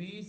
20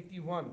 81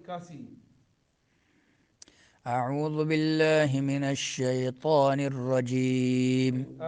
81। أعوذ بالله من الشيطان الرجيم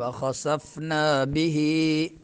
فخسفنا به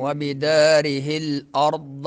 وبداره الأرض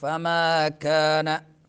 فما كان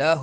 له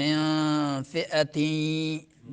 من فئة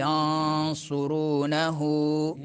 ينصرونه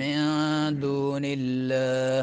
من دون الله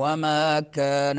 وما كان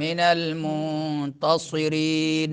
من المنتصرين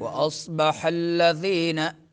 وأصبح الذين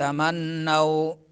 تمنوا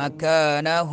مكانه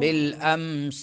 بالأمس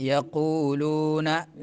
يقولون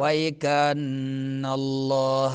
ويكأن الله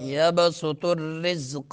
يبسط الرزق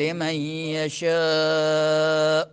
لمن يشاء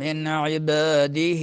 من عباده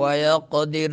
ويقدر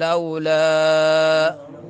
لولا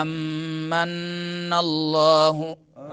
أمن الله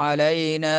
علينا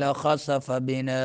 لخسف بنا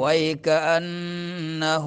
ويكأنه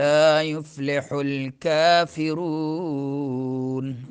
لا يفلح الكافرون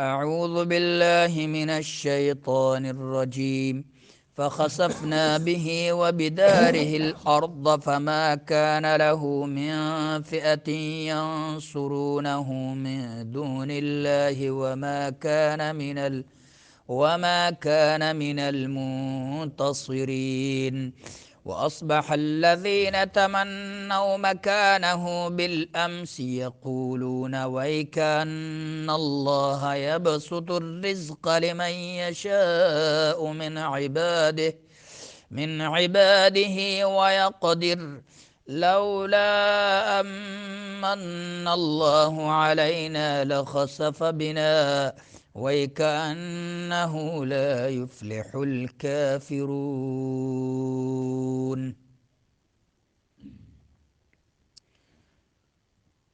أعوذ بالله من الشيطان الرجيم فخسفنا به وبداره الأرض فما كان له من فئة ينصرونه من دون الله وما كان من المنتصرين وأصبح الذين تمنوا مكانه بالأمس يقولون ويكأن الله يبسط الرزق لمن يشاء من عباده ويقدر لولا أمن الله علينا لخسف بنا ويكأنه لا يفلح الكافرون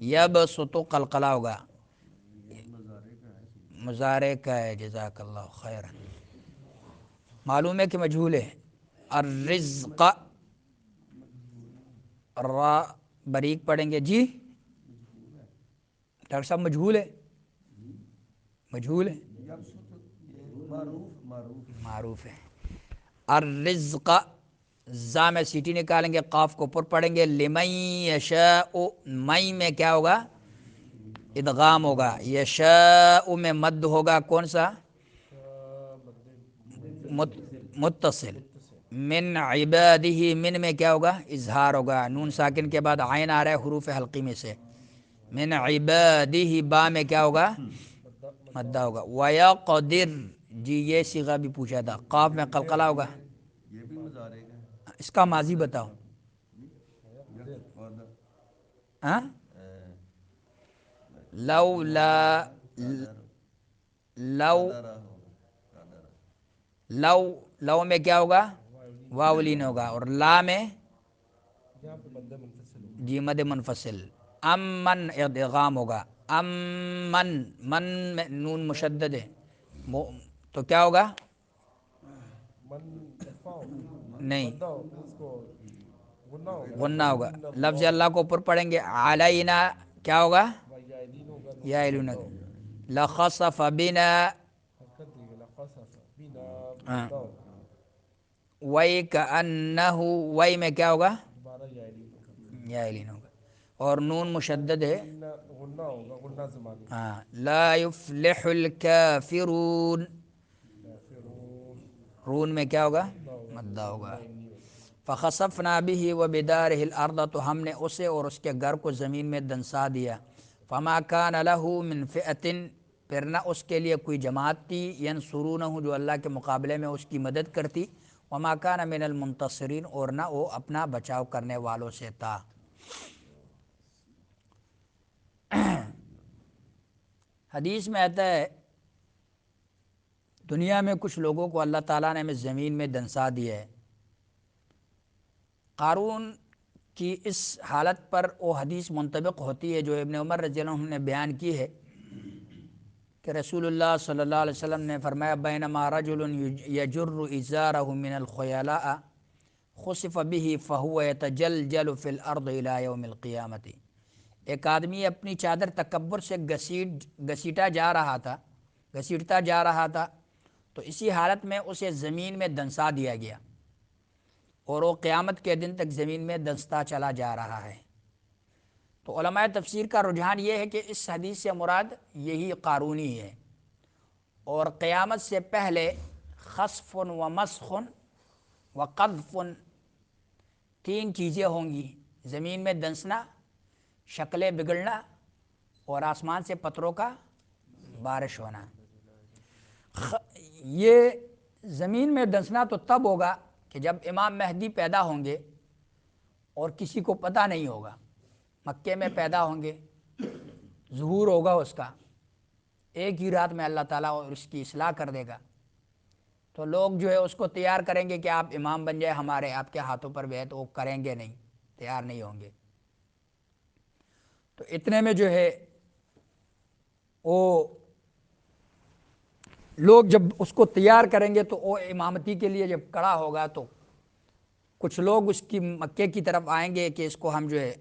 یبسط قلقلہ ہوگا، مضارع کا ہے، جزاک اللہ خیر. معلوم ہے کہ مجہول ہے. الرزق را بریک پڑھیں گے جی. ڈاکٹر صاحب مجہول ہے، مجہول ہے، معروف ہے. الرزق زا میں سیٹی نکالیں گے، قاف کو پر پڑھیں گے. لمن یشاء مئی میں کیا ہوگا؟ ادغام ہوگا. یشاء میں مد ہوگا، کون سا؟ متصل. من عبادہ من میں کیا ہوگا؟ اظہار ہوگا. نون ساکن کے بعد عین آ رہا ہے حروف حلقی میں سے. من عبادہ با میں کیا ہوگا؟ مدہ ہوگا. وَيَقْدِرْ جی یہ صیغہ بھی پوچھا تھا. قاف میں قلقلہ ہوگا. اس کا ماضی بتاؤ. ہاں لو لو میں کیا ہوگا؟ واولین ہوگا. اور لا میں جی مد منفصل. امن ادغام ہوگا. امن من میں نون مشدد ہے تو کیا ہوگا؟ نہیں غنہ ہوگا. لفظ اللہ کو اوپر پڑھیں گے. علینا کیا ہوگا؟ یعلون. لخسف بنا وَيْكَأَنَّهُ وَي میں کیا ہوگا؟ یعلون ہوگا. اور نون مشدد ہے. ہاں لا یفلح الکافرون. رون میں کیا ہوگا؟ مدہ ہوگا. فخسفنا به وبداره الارض تو ہم نے اسے اور اس کے گھر کو زمین میں دنسا دیا. فما كان له من فئة پھر نہ اس کے لیے کوئی جماعت تھی. ینصرونہ جو اللہ کے مقابلے میں اس کی مدد کرتی. وما كان من المنتصرین اور نہ وہ اپنا بچاؤ کرنے والوں سے تھا. حدیث میں آتا ہے دنیا میں کچھ لوگوں کو اللہ تعالیٰ نے زمین میں دنسا دیا ہے. قارون کی اس حالت پر وہ حدیث منطبق ہوتی ہے جو ابن عمر رضی اللہ عنہ نے بیان کی ہے کہ رسول اللہ صلی اللہ علیہ وسلم نے فرمایا بینما رجل یجر ازارہ من الخیلاء خسف به فهو یتجلجل فی الارض الی یوم القیامت. ایک آدمی اپنی چادر تکبر سے گھسیٹتا جا رہا تھا تو اسی حالت میں اسے زمین میں دنسا دیا گیا اور وہ قیامت کے دن تک زمین میں دنستا چلا جا رہا ہے. تو علماء تفسیر کا رجحان یہ ہے کہ اس حدیث سے مراد یہی قارونی ہے. اور قیامت سے پہلے خسف و مسخ و قذف تین چیزیں ہوں گی: زمین میں دنسنا، شکلیں بگڑنا اور آسمان سے پتھروں کا بارش ہونا. یہ زمین میں دنسنا تو تب ہوگا کہ جب امام مہدی پیدا ہوں گے اور کسی کو پتہ نہیں ہوگا. مکے میں پیدا ہوں گے، ظہور ہوگا اس کا، ایک ہی رات میں اللہ تعالیٰ اس کی اصلاح کر دے گا. تو لوگ جو ہے اس کو تیار کریں گے کہ آپ امام بن جائے ہمارے، آپ کے ہاتھوں پر بیعت. وہ کریں گے نہیں، تیار نہیں ہوں گے. تو اتنے میں جو ہے وہ لوگ جب اس کو تیار کریں گے تو وہ امامتی کے لیے جب کڑا ہوگا تو کچھ لوگ اس کی مکے کی طرف آئیں گے کہ اس کو ہم جو ہے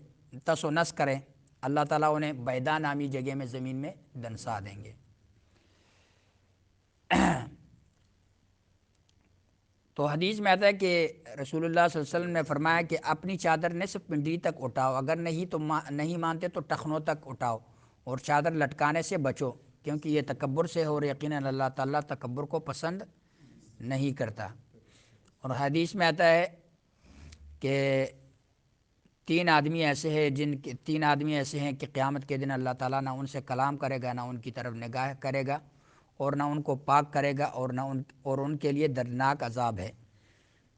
تس و نس کریں. اللہ تعالیٰ انہیں بیدا نامی جگہ میں زمین میں دنسا دیں گے. تو حدیث میں آتا ہے کہ رسول اللہ صلی اللہ علیہ وسلم نے فرمایا کہ اپنی چادر نصف پنڈلی تک اٹھاؤ، اگر نہیں مانتے تو ٹخنوں تک اٹھاؤ، اور چادر لٹکانے سے بچو کیونکہ یہ تکبر سے ہے اور یقیناً اللہ تعالیٰ تکبر کو پسند نہیں کرتا. اور حدیث میں آتا ہے کہ تین آدمی ایسے ہیں کہ قیامت کے دن اللہ تعالیٰ نہ ان سے کلام کرے گا، نہ ان کی طرف نگاہ کرے گا، اور نہ ان کو پاک کرے گا، اور ان کے لیے دردناک عذاب ہے.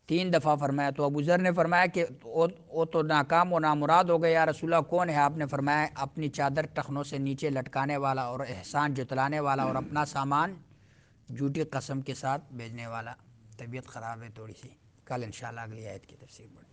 3 دفعہ فرمایا. تو ابو ذر نے فرمایا کہ وہ تو ناکام و نامراد ہو گئے، یا رسول اللہ کون ہے؟ آپ نے فرمایا اپنی چادر ٹخنوں سے نیچے لٹکانے والا اور احسان جتلانے والا اور اپنا سامان جھوٹی قسم کے ساتھ بھیجنے والا. طبیعت خراب ہے تھوڑی سی، کل انشاءاللہ اگلی آیت کی تفسیر پڑھیں.